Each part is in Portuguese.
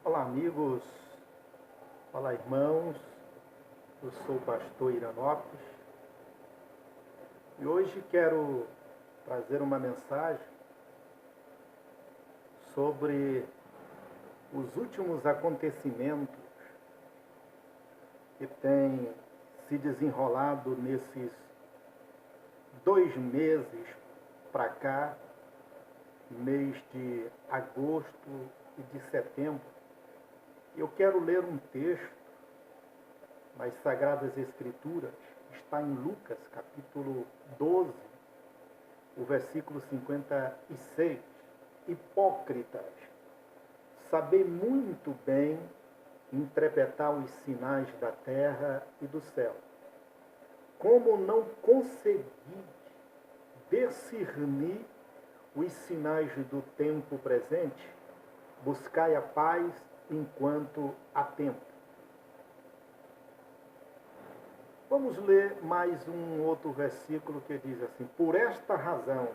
Olá, amigos. Olá, irmãos. Eu sou o pastor Iranópolis e hoje quero trazer uma mensagem sobre os últimos acontecimentos que têm se desenrolado nesses 2 meses para cá, mês de agosto e de setembro. Eu quero ler um texto nas Sagradas Escrituras, está em Lucas, capítulo 12, o versículo 56. Hipócritas, sabei muito bem interpretar os sinais da terra e do céu. Como não consegui discernir os sinais do tempo presente, buscai a paz enquanto há tempo. Vamos ler mais um outro versículo que diz assim: por esta razão,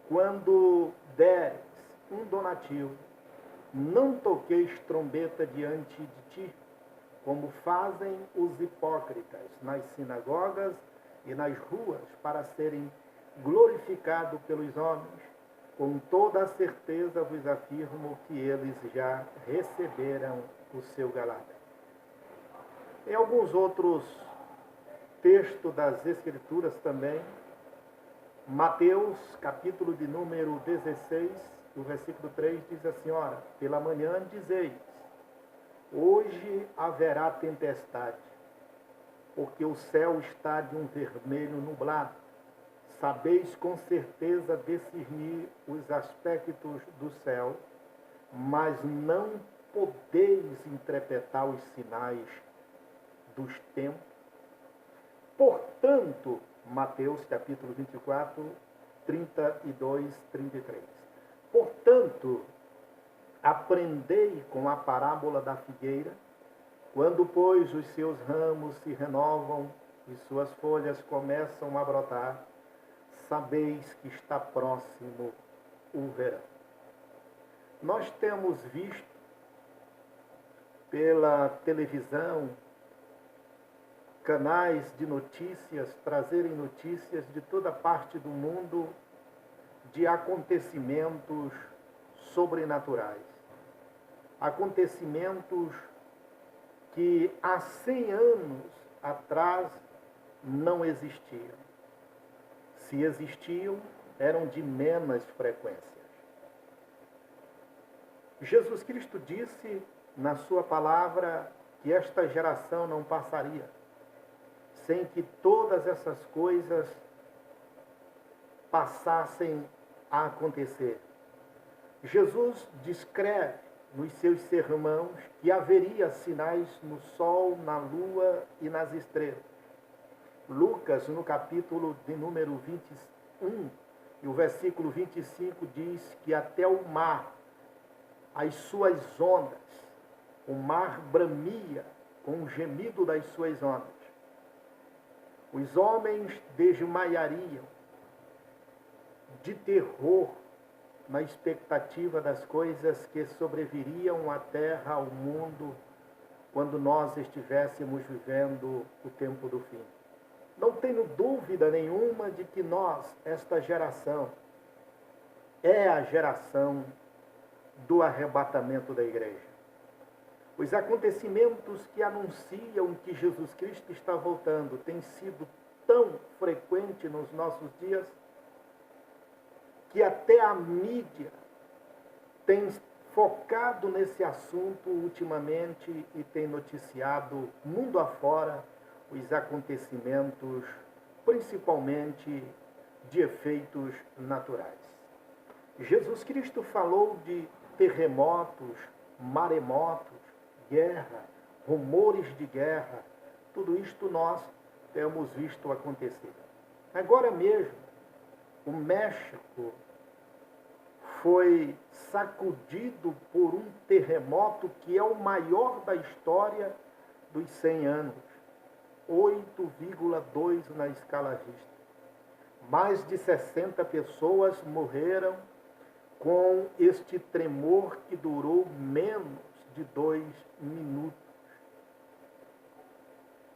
quando deres um donativo, não toqueis trombeta diante de ti, como fazem os hipócritas nas sinagogas e nas ruas, para serem glorificados pelos homens. Com toda a certeza vos afirmo que eles já receberam o seu galardão. Em alguns outros textos das Escrituras também, Mateus, capítulo de número 16, o versículo 3 diz assim: ora, pela manhã dizeis, hoje haverá tempestade, porque o céu está de um vermelho nublado. Sabeis com certeza discernir os aspectos do céu, mas não podeis interpretar os sinais dos tempos. Portanto, Mateus capítulo 24, 32, 33. Portanto, aprendei com a parábola da figueira, quando, pois, os seus ramos se renovam e suas folhas começam a brotar, sabeis que está próximo o verão. Nós temos visto pela televisão canais de notícias trazerem notícias de toda parte do mundo de acontecimentos sobrenaturais. Acontecimentos que há 100 anos atrás não existiam. Se existiam, eram de menos frequências. Jesus Cristo disse na sua palavra que esta geração não passaria sem que todas essas coisas passassem a acontecer. Jesus descreve nos seus sermões que haveria sinais no sol, na lua e nas estrelas. Lucas, no capítulo de número 21, e o versículo 25 diz que até o mar, as suas ondas, o mar bramia com o gemido das suas ondas. Os homens desmaiariam de terror na expectativa das coisas que sobreviriam à terra, ao mundo, quando nós estivéssemos vivendo o tempo do fim. Não tenho dúvida nenhuma de que nós, esta geração, é a geração do arrebatamento da igreja. Os acontecimentos que anunciam que Jesus Cristo está voltando têm sido tão frequentes nos nossos dias que até a mídia tem focado nesse assunto ultimamente e tem noticiado mundo afora os acontecimentos, principalmente de efeitos naturais. Jesus Cristo falou de terremotos, maremotos, guerra, rumores de guerra. Tudo isto nós temos visto acontecer. Agora mesmo, o México foi sacudido por um terremoto que é o maior da história dos 100 anos. 8,2 na escala Richter. Mais de 60 pessoas morreram com este tremor que durou menos de 2 minutos.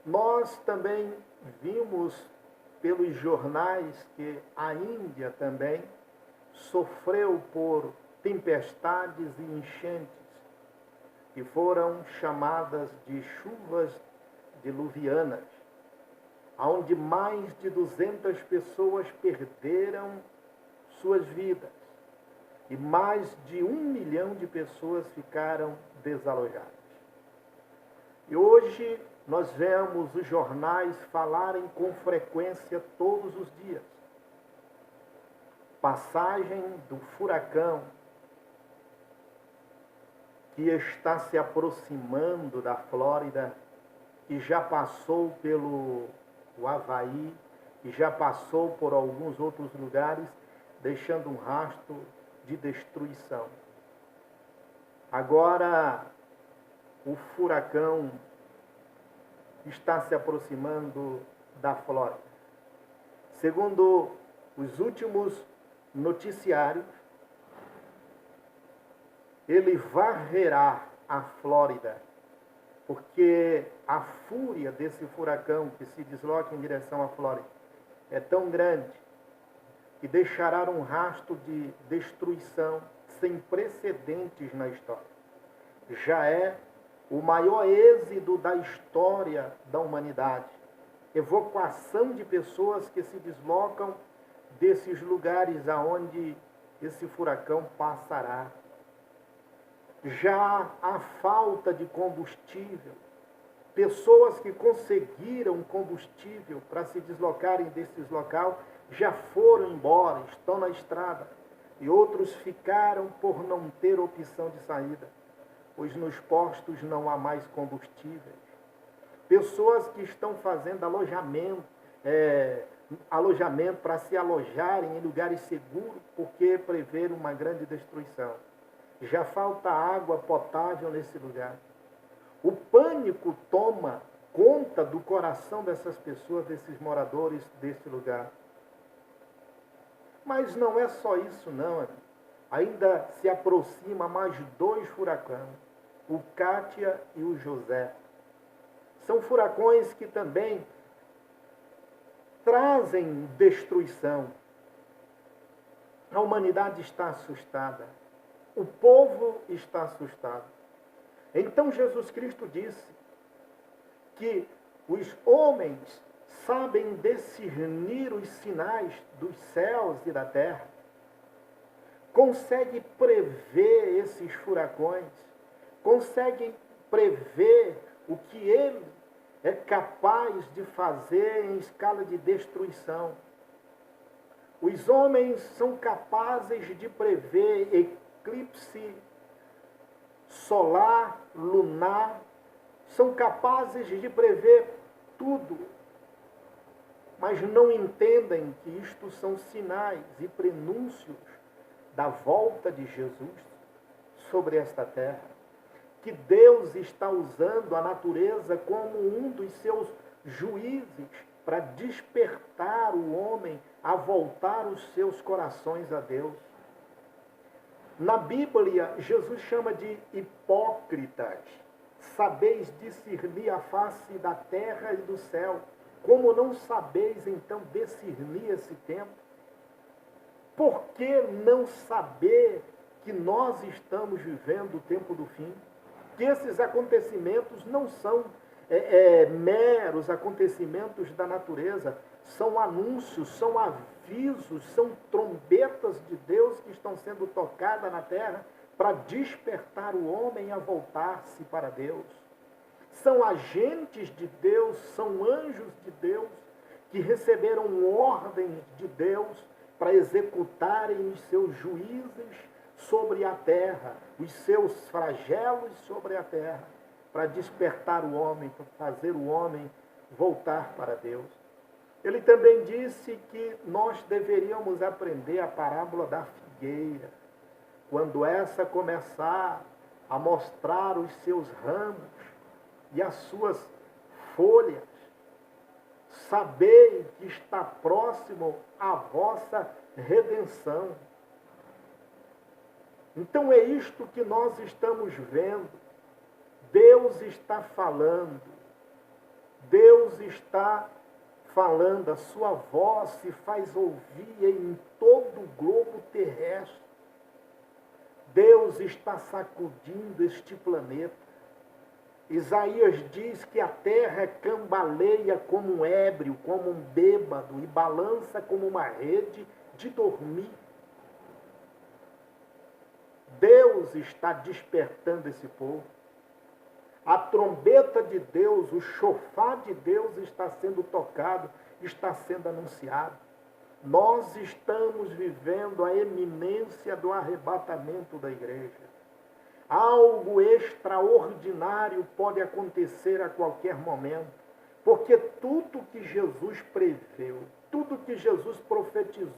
Nós também vimos pelos jornais que a Índia também sofreu por tempestades e enchentes, que foram chamadas de chuvas diluvianas, onde mais de 200 pessoas perderam suas vidas e mais de 1 milhão de pessoas ficaram desalojadas. E hoje nós vemos os jornais falarem com frequência todos os dias. Passagem do furacão que está se aproximando da Flórida, que já passou pelo Havaí, que já passou por alguns outros lugares, deixando um rastro de destruição. Agora, o furacão está se aproximando da Flórida. Segundo os últimos noticiários, ele varrerá a Flórida, porque a fúria desse furacão que se desloca em direção à Flórida é tão grande que deixará um rastro de destruição sem precedentes na história. Já é o maior êxodo da história da humanidade. Evacuação de pessoas que se deslocam desses lugares aonde esse furacão passará. Já a falta de combustível, pessoas que conseguiram combustível para se deslocarem desses locais já foram embora, estão na estrada, e outros ficaram por não ter opção de saída, pois nos postos não há mais combustível. Pessoas que estão fazendo alojamento para se alojarem em lugares seguros, porque preveram uma grande destruição. Já falta água potável nesse lugar. O pânico toma conta do coração dessas pessoas, desses moradores desse lugar. Mas não é só isso, não. Amigo. Ainda se aproxima mais 2 furacões, o Kátia e o José. São furacões que também trazem destruição. A humanidade está assustada. O povo está assustado. Então Jesus Cristo disse que os homens sabem discernir os sinais dos céus e da terra, conseguem prever esses furacões, conseguem prever o que ele é capaz de fazer em escala de destruição. Os homens são capazes de prever eclipse solar, lunar, são capazes de prever tudo, mas não entendem que isto são sinais e prenúncios da volta de Jesus sobre esta terra, que Deus está usando a natureza como um dos seus juízes para despertar o homem a voltar os seus corações a Deus. Na Bíblia, Jesus chama de hipócritas. Sabeis discernir a face da terra e do céu. Como não sabeis, então, discernir esse tempo? Por que não saber que nós estamos vivendo o tempo do fim? Que esses acontecimentos não são meros acontecimentos da natureza, são anúncios, são avisos, são trombetas de Deus que estão sendo tocadas na terra para despertar o homem a voltar-se para Deus. São agentes de Deus, são anjos de Deus que receberam ordens de Deus para executarem os seus juízes sobre a terra, os seus flagelos sobre a terra, para despertar o homem, para fazer o homem voltar para Deus. Ele também disse que nós deveríamos aprender a parábola da figueira. Quando essa começar a mostrar os seus ramos e as suas folhas, sabei que está próximo a vossa redenção. Então é isto que nós estamos vendo. Deus está falando. Deus está falando. A sua voz se faz ouvir em todo o globo terrestre. Deus está sacudindo este planeta. Isaías diz que a terra cambaleia como um ébrio, como um bêbado, e balança como uma rede de dormir. Deus está despertando esse povo. A trombeta de Deus, o chofar de Deus está sendo tocado, está sendo anunciado. Nós estamos vivendo a eminência do arrebatamento da igreja. Algo extraordinário pode acontecer a qualquer momento, porque tudo que Jesus preveu, tudo que Jesus profetizou,